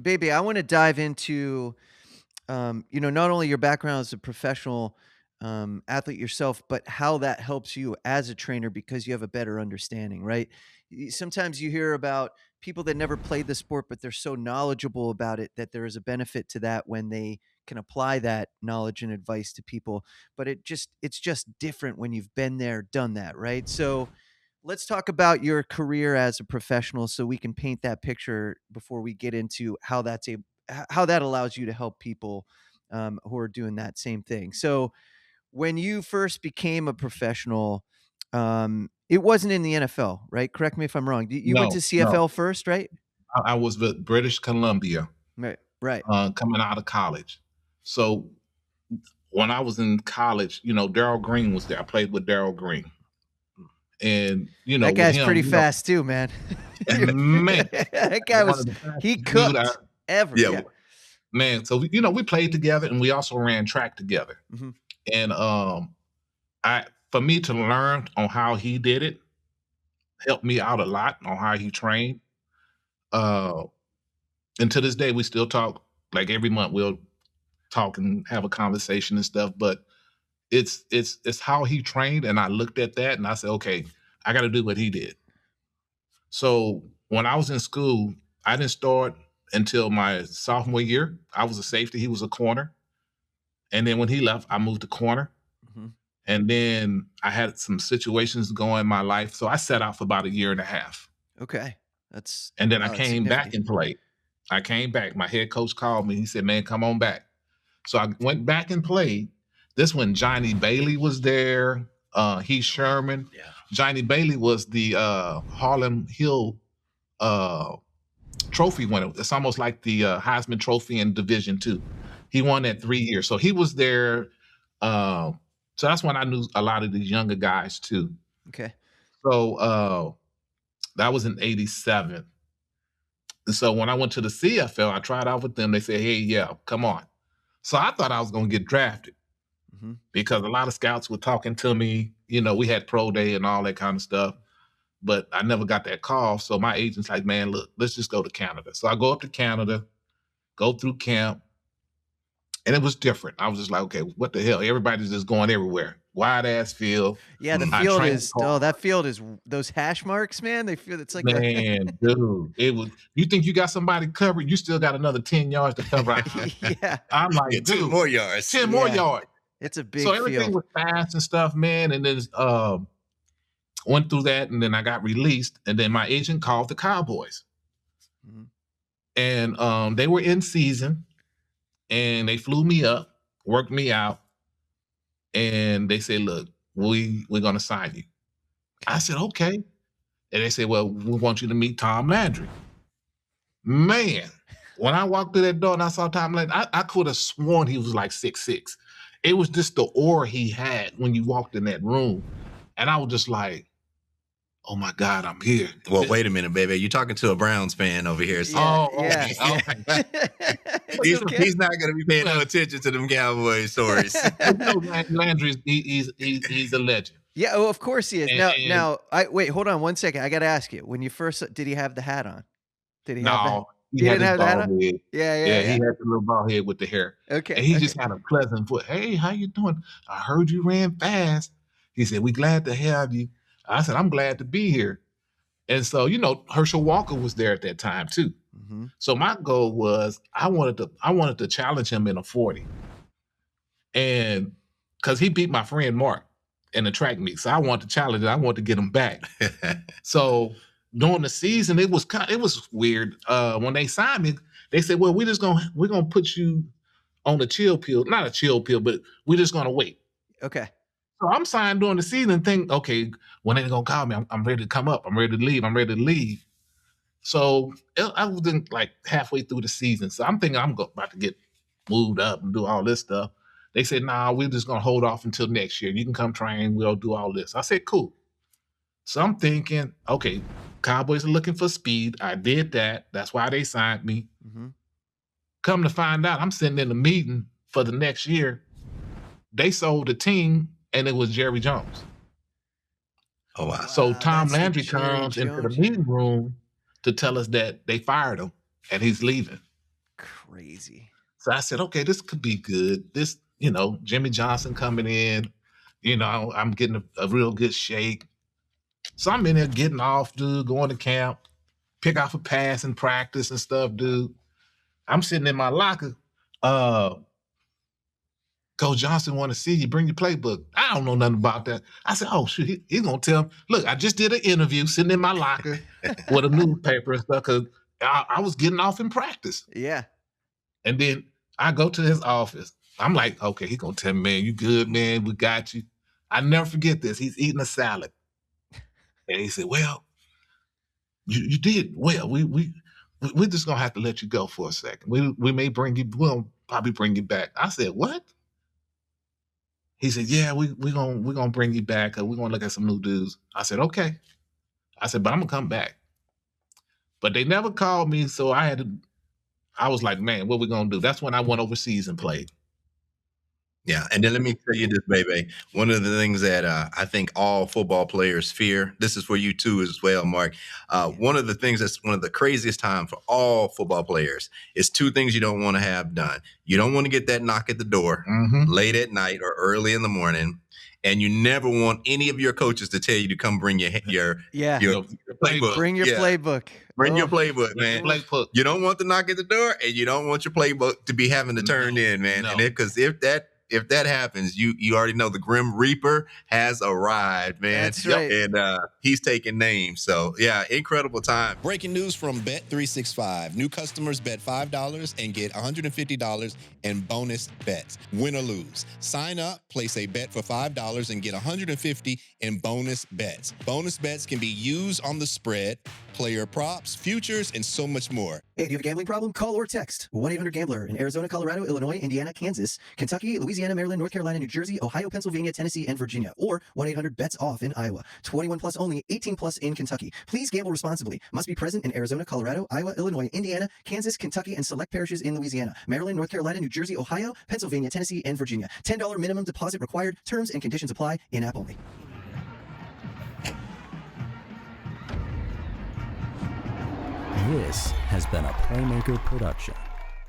baby, I want to dive into, not only your background as a professional athlete yourself, but how that helps you as a trainer because you have a better understanding, right? Sometimes you hear about people that never played the sport, but they're so knowledgeable about it that there is a benefit to that when they can apply that knowledge and advice to people. But it's just different when you've been there, done that, right? So let's talk about your career as a professional so we can paint that picture before we get into how that allows you to help people who are doing that same thing. So, when you first became a professional, it wasn't in the NFL, right? Correct me if I'm wrong. You went to No, no. CFL first, right? I was with British Columbia, Right, right. coming out of college. So when I was in college, Daryl Green was there. I played with Daryl Green, and That with guy's him, pretty fast too, man. and man, That guy one of was the fastest he dude I cooked ever. Yeah. Yeah. man. So we played together, and we also ran track together. Mhm. And I for me to learn on how he did it helped me out a lot on how he trained. Uh, and to this day, we still talk. Like every month, we'll talk and have a conversation and stuff. But it's how he trained, and I looked at that and I said, okay, I got to do what he did. So when I was in school, I didn't start until my sophomore year. I was a safety; he was a corner. And then when he left, I moved to corner. Mhm. And then I had some situations going in my life, so I sat out for about a year and a half. Okay. That's And then I wow, that's came back significant. and played. I came back. My head coach called me. He said, "Man, come on back." So I went back and played. This when Johnny Bailey was there. Heath Sherman. Yeah. Johnny Bailey was the Harlem Hill uh, trophy winner. It's almost like the Heisman Trophy in Division II. He won that 3 years. So he was there. Uh, so that's when I knew a lot of these younger guys too. Okay. So that was in '87. And so when I went to the CFL, I tried out with them. They said, "Hey, yeah, come on." So I thought I was going to get drafted Mhm. because a lot of scouts were talking to me. We had pro day and all that kind of stuff, but I never got that call. So my agent's like, "Man, look, let's just go to Canada." So I go up to Canada, go through camp, and it was different. I was just like, okay, what the hell? Everybody's just going everywhere. Wide ass field. Yeah, the I field trained is oh, hard. that field is those hash marks, man. They feel it's like a Man, dude, it was. You think you got somebody covered? You still got another 10 yards to cover. yeah, I'm Yeah, like, two dude, more yards. 10 more yeah. yards. It's a So big everything field. was fast and stuff, man. And then went through that, and then I got released. And then my agent called the Cowboys, Mhm. and they were in season, and they flew me up, worked me out, and they said, "Look, we're gonna sign you." I said, "Okay." And they said, "Well, we want you to meet Tom Landry." Man, when I walked through that door and I saw Tom Landry, I could have sworn he was like 6'6". It was just the aura he had when you walked in that room. And I was just like, oh my God, I'm here. Well, wait a minute, baby. You're talking to a Browns fan over here. So Yeah, Oh, yeah, okay, yeah. okay. he's, Okay. he's not going to be paying no attention to them Cowboy stories. But Landry's he's a legend. Yeah, oh, of course he is. Now And now, I wait, hold on one second, I gotta ask you, when you first did he have the hat on? Did he have the no, he he had didn't his have the hat bald on? head. Yeah, yeah, Yeah, he yeah. had the little bald head with the hair. And Okay, he okay. just had a pleasant voice. Hey, how you doing? I heard you ran fast. He said, we glad to have you. I said, I'm glad to be here. And so, Herschel Walker was there at that time too. Mhm. So my goal was I wanted to challenge him in a 40. And because he beat my friend Mark in the track meet. So I wanted to challenge it. I wanted to get him back. So during the season, it was weird. When they signed me, they said, "Well, we're gonna put you on a chill pill, not a chill pill, but we're just gonna wait." Okay. So I'm signed during the season and think, okay, when they gonna call me, I'm ready to come up. I'm ready to leave. I'm ready to leave. So I was in like halfway through the season. So I'm thinking about to get moved up and do all this stuff. They said, "Nah, we're just gonna hold off until next year. You can come train. We'll do all this." I said, "Cool." So I'm thinking, okay, Cowboys are looking for speed. I did that. That's why they signed me. Mhm. Come to find out, I'm sitting in a meeting for the next year. They sold the team, and it was Jerry Jones. Oh, wow. So Wow, Tom that's the Landry Jerry comes into the Jones year. meeting room to tell us that they fired him and he's leaving. crazy. So I said, okay, this could be good. This, Jimmy Johnson coming in, I'm getting a real good shake. So I'm in there getting off, dude, going to camp, pick off a pass in practice and stuff, dude. I'm sitting in my locker. Coach Johnson want to see you. Bring your playbook. I don't know nothing about that. I said, oh, shit, he's going to tell him, look, I just did an interview sitting in my locker with a newspaper and stuff because I was getting off in practice. Yeah. And then I go to his office. I'm like, okay, he's going to tell me, man, you good, man. We got you. I never forget this. He's eating a salad. And he said, well, you did well. We're just going to have to let you go for a second. We'll probably bring you back. I said, what? He said, yeah, we're gonna bring you back. We're going to look at some new dudes. I said, okay. I said, but I'm going to come back. But they never called me, so I was like, man, what we going to do? That's when I went overseas and played. Yeah, and then let me tell you this, baby. One of the things that I think all football players fear, this is for you too as well, Mark. One of the things that's one of the craziest time for all football players is two things you don't want to have done. You don't want to get that knock at the door late at night or early in the morning, and you never want any of your coaches to tell you to come bring your playbook. Bring your playbook. Bring your playbook, man. Playbook. You don't want the knock at the door, and you don't want your playbook to be having to turn in, man. No. And because if that happens, you already know the Grim Reaper has arrived, man. That's right. And he's taking names. So, yeah, incredible time. Breaking news from Bet365. New customers bet $5 and get $150 in bonus bets. Win or lose. Sign up, place a bet for $5 and get $150 in bonus bets. Bonus bets can be used on the spread, player props, futures, and so much more. Hey, do you have a gambling problem? Call or text 1-800-GAMBLER in Arizona, Colorado, Illinois, Indiana, Kansas, Kentucky, Louisiana, Maryland, North Carolina, New Jersey, Ohio, Pennsylvania, Tennessee, and Virginia. Or 1-800-BETS-OFF in Iowa. 21 plus only, 18 plus in Kentucky. Please gamble responsibly. Must be present in Arizona, Colorado, Iowa, Illinois, Indiana, Kansas, Kentucky, and select parishes in Louisiana, Maryland, North Carolina, New Jersey, Ohio, Pennsylvania, Tennessee, and Virginia. $10 minimum deposit required. Terms and conditions apply. In-app only. This has been a Playmaker production.